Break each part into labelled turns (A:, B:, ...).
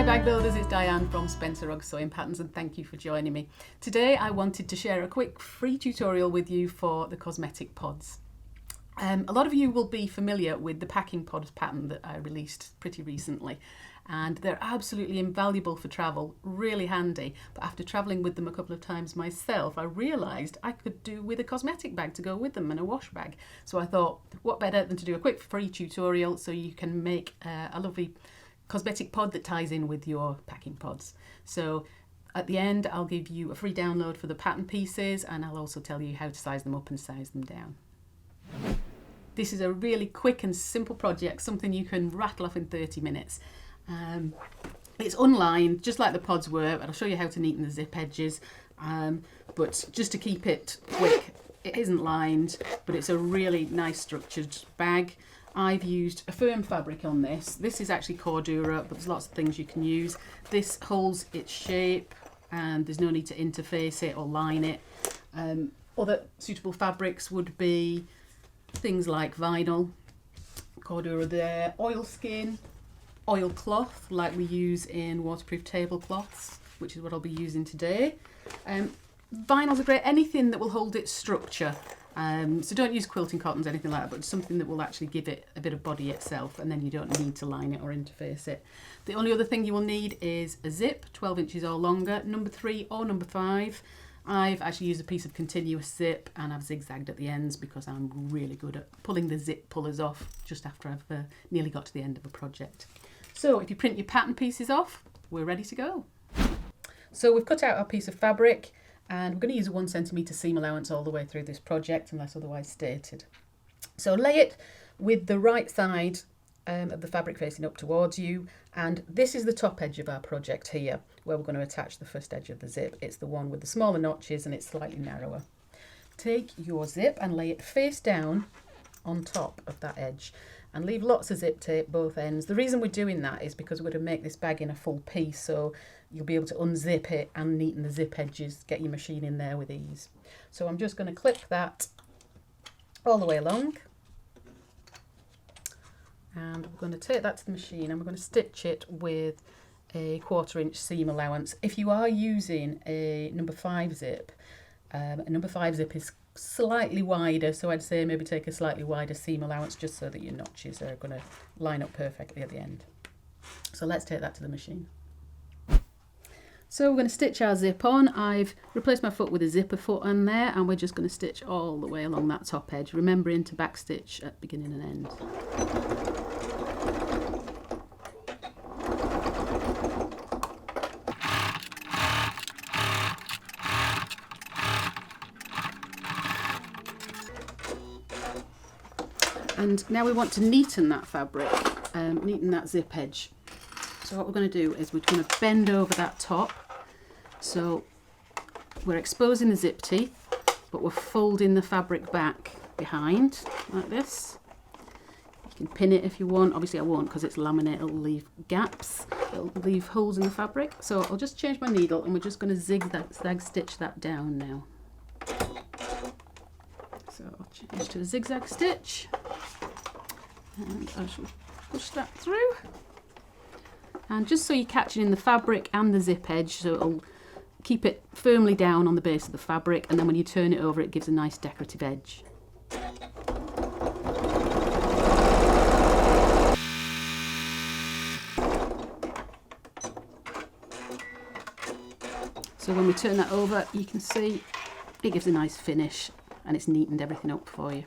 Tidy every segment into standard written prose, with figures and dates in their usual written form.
A: bag builders, it's Diane from Spencer Ruggs Sewing Patterns, and thank you for joining me. Today I wanted to share a quick free tutorial with you for the cosmetic pods. A lot of you will be familiar with the packing pod pattern that I released pretty recently, and they're absolutely invaluable for travel, really handy. But after travelling with them a couple of times myself, I realised I could do with a cosmetic bag to go with them and a wash bag. So I thought, what better than to do a quick free tutorial so you can make a lovely cosmetic pod that ties in with your packing pods. So at the end I'll give you a free download for the pattern pieces, and I'll also tell you how to size them up and size them down. This is a really quick and simple project, something you can rattle off in 30 minutes. It's unlined, just like the pods were, and I'll show you how to neaten the zip edges. But just to keep it quick, it isn't lined, but it's a really nice structured bag. I've used a firm fabric on this. This is actually Cordura, but there's lots of things you can use. This holds its shape and there's no need to interface it or line it. Other suitable fabrics would be things like vinyl, Cordura there, oilskin, oilcloth like we use in waterproof tablecloths, which is what I'll be using today. Vinyls are great, anything that will hold its structure. So don't use quilting cottons, anything like that, but something that will actually give it a bit of body itself, and then you don't need to line it or interface it. The only other thing you will need is a zip, 12 inches or longer, number 3 or number 5. I've actually used a piece of continuous zip and I've zigzagged at the ends because I'm really good at pulling the zip pullers off just after I've nearly got to the end of a project. So if you print your pattern pieces off, we're ready to go. So we've cut out our piece of fabric, and we're going to use a 1 centimetre seam allowance all the way through this project unless otherwise stated. So lay it with the right side of the fabric facing up towards you, and this is the top edge of our project here where we're going to attach the first edge of the zip. It's the one with the smaller notches and it's slightly narrower. Take your zip and lay it face down on top of that edge and leave lots of zip tape both ends. The reason we're doing that is because we're going to make this bag in a full piece, so you'll be able to unzip it and neaten the zip edges, get your machine in there with ease. So I'm just going to clip that all the way along, and we're going to take that to the machine and we're going to stitch it with a 1/4 inch seam allowance. If you are using a number 5 zip, a number 5 zip is slightly wider, so I'd say maybe take a slightly wider seam allowance just so that your notches are going to line up perfectly at the end. So let's take that to the machine. So we're going to stitch our zip on. I've replaced my foot with a zipper foot on there, and we're just going to stitch all the way along that top edge, remembering to backstitch at beginning and end. And now we want to neaten that fabric, neaten that zip edge. So what we're going to do is we're going to bend over that top. So we're exposing the zip teeth, but we're folding the fabric back behind like this. You can pin it if you want. Obviously I won't because it's laminate, it'll leave gaps, it'll leave holes in the fabric. So I'll just change my needle and we're just going to zigzag stitch that down now. So I'll change to a zigzag stitch and I shall push that through. And just so you're catching in the fabric and the zip edge, so it'll keep it firmly down on the base of the fabric, and then when you turn it over it gives a nice decorative edge. So when we turn that over you can see it gives a nice finish and it's neatened everything up for you.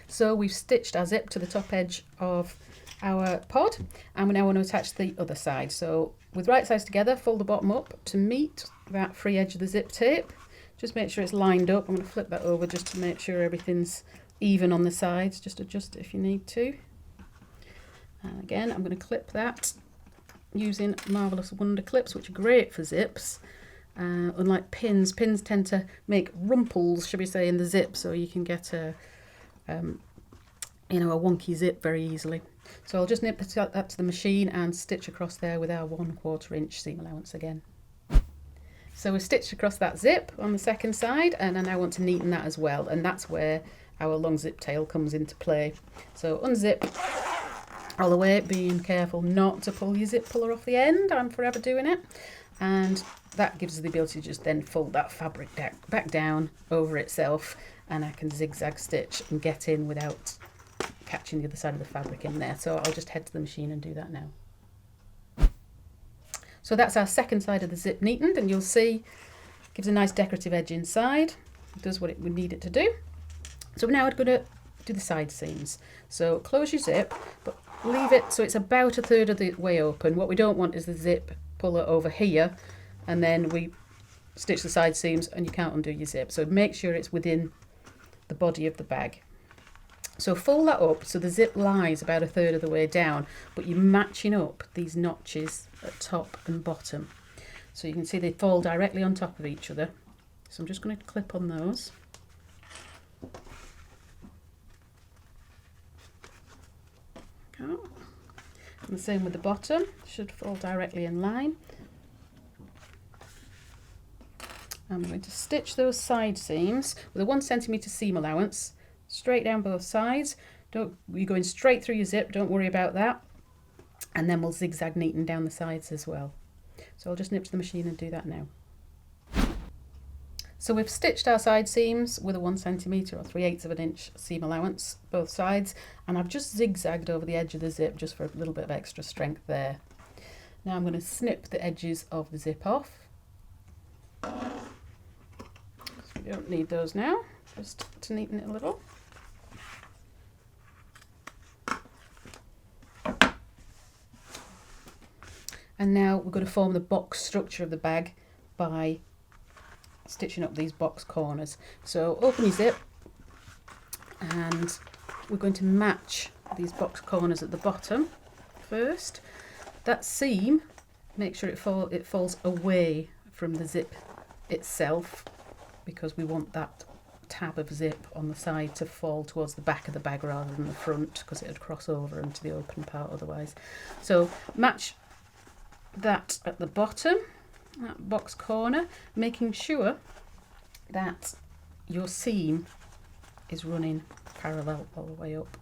A: So we've stitched our zip to the top edge of our pod, and we now want to attach the other side. So with right sides together, fold the bottom up to meet that free edge of the zip tape. Just make sure it's lined up. I'm going to flip that over just to make sure everything's even on the sides. Just adjust it if you need to. And again, I'm going to clip that using Marvelous Wonder clips, which are great for zips. Unlike pins, pins tend to make rumples, should we say, in the zip, so you can get a wonky zip very easily. So I'll just nip that to the machine and stitch across there with our 1/4 inch seam allowance again. So we've stitched across that zip on the second side, and I now want to neaten that as well, and that's where our long zip tail comes into play. So unzip all the way, being careful not to pull your zip puller off the end. I'm forever doing it. And that gives us the ability to just then fold that fabric back down over itself, and I can zigzag stitch and get in without catching the other side of the fabric in there. So I'll just head to the machine and do that now. So that's our second side of the zip neatened, and you'll see it gives a nice decorative edge inside. It does what it would need it to do. So now we're going to do the side seams. So close your zip, but leave it so it's about 1/3 of the way open. What we don't want is the zip puller over here, and then we stitch the side seams and you can't undo your zip. So make sure it's within the body of the bag. So fold that up so the zip lies about 1/3 of the way down, but you're matching up these notches at top and bottom. So you can see they fall directly on top of each other. So I'm just going to clip on those. Okay. And the same with the bottom, should fall directly in line. I'm going to stitch those side seams with a 1 centimetre seam allowance, straight down both sides. You're going straight through your zip, don't worry about that. And then we'll zigzag neaten down the sides as well. So I'll just nip to the machine and do that now. So we've stitched our side seams with a 1 centimetre or 3/8 of an inch seam allowance, both sides, and I've just zigzagged over the edge of the zip just for a little bit of extra strength there. Now I'm going to snip the edges of the zip off. So we don't need those now, just to neaten it a little. And now we're going to form the box structure of the bag by stitching up these box corners. So open your zip, and we're going to match these box corners at the bottom first. That seam, make sure it falls away from the zip itself, because we want that tab of zip on the side to fall towards the back of the bag rather than the front, because it would cross over into the open part otherwise. So match that at the bottom, that box corner, making sure that your seam is running parallel all the way up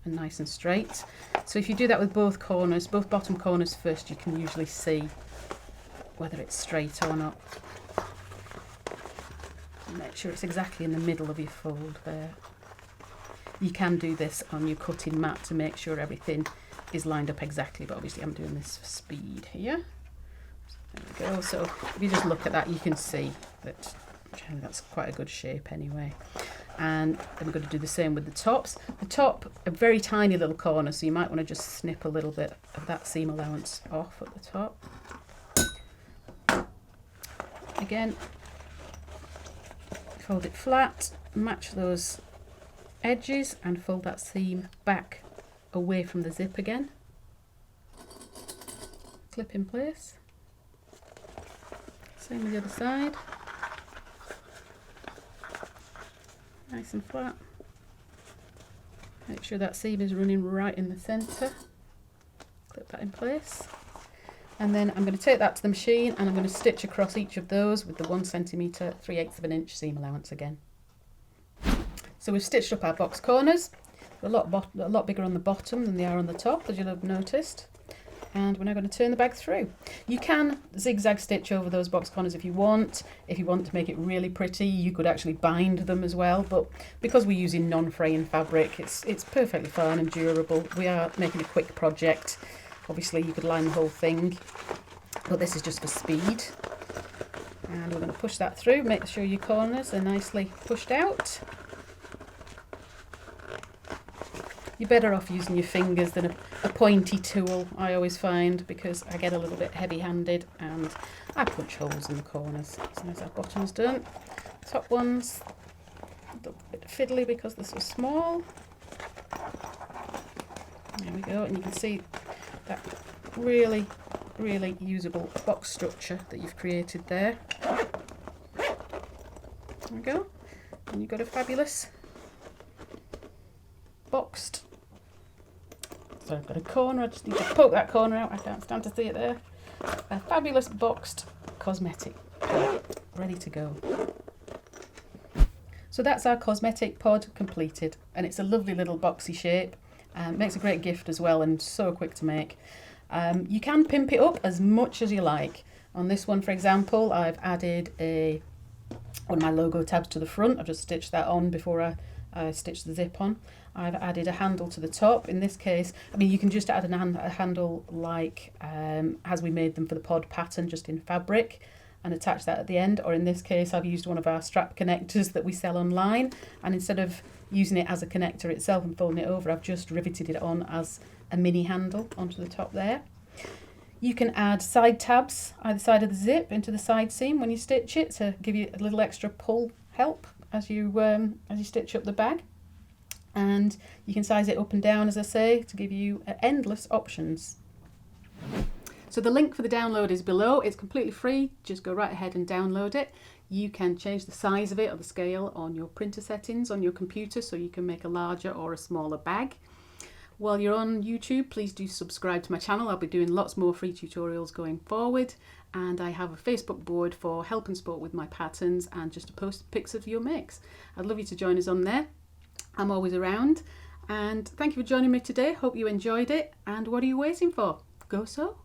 A: and nice and straight. So if you do that with both corners, both bottom corners first, you can usually see whether it's straight or not. Make sure it's exactly in the middle of your fold there. You can do this on your cutting mat to make sure everything is lined up exactly, but obviously I'm doing this for speed here. There we go. So if you just look at that, you can see that generally that's quite a good shape anyway. And then we're going to do the same with the tops. The top, a very tiny little corner, so you might want to just snip a little bit of that seam allowance off at the top. Again, fold it flat, match those edges and fold that seam back away from the zip again. Clip in place. Same with the other side. Nice and flat. Make sure that seam is running right in the centre. Clip that in place. And then I'm going to take that to the machine and I'm going to stitch across each of those with the 1 centimetre, 3/8 of an inch seam allowance again. So we've stitched up our box corners. They're a lot bigger on the bottom than they are on the top, as you'll have noticed. And we're now going to turn the bag through. You can zigzag stitch over those box corners if you want. If you want to make it really pretty, you could actually bind them as well. But because we're using non-fraying fabric, it's perfectly fine and durable. We are making a quick project. Obviously, you could line the whole thing, but this is just for speed. And we're going to push that through. Make sure your corners are nicely pushed out. You're better off using your fingers than a pointy tool, I always find, because I get a little bit heavy-handed and I punch holes in the corners. So there's our bottoms done. Top ones, a bit fiddly because they're so small. There we go, and you can see that really, really usable box structure that you've created there. There we go, and you've got a fabulous boxed. So I've got a corner, I just need to poke that corner out, I can't stand to see it there. A fabulous boxed cosmetic bag, ready to go. So that's our cosmetic pod completed, and it's a lovely little boxy shape. Makes a great gift as well, and so quick to make. You can pimp it up as much as you like. On this one, for example, I've added one of my logo tabs to the front. I've just stitched that on before I stitched the zip on. I've added a handle to the top. In this case, I mean, you can just add a handle like as we made them for the pod pattern, just in fabric, and attach that at the end. Or in this case, I've used one of our strap connectors that we sell online, and instead of using it as a connector itself and folding it over, I've just riveted it on as a mini handle onto the top there. You can add side tabs either side of the zip into the side seam when you stitch it to give you a little extra pull help as you stitch up the bag. And you can size it up and down, as I say, to give you endless options. So the link for the download is below. It's completely free. Just go right ahead and download it. You can change the size of it or the scale on your printer settings on your computer, so you can make a larger or a smaller bag. While you're on YouTube, please do subscribe to my channel. I'll be doing lots more free tutorials going forward, and I have a Facebook board for help and support with my patterns and just to post pics of your makes. I'd love you to join us on there. I'm always around, and thank you for joining me today. Hope you enjoyed it, and what are you waiting for? Go sew!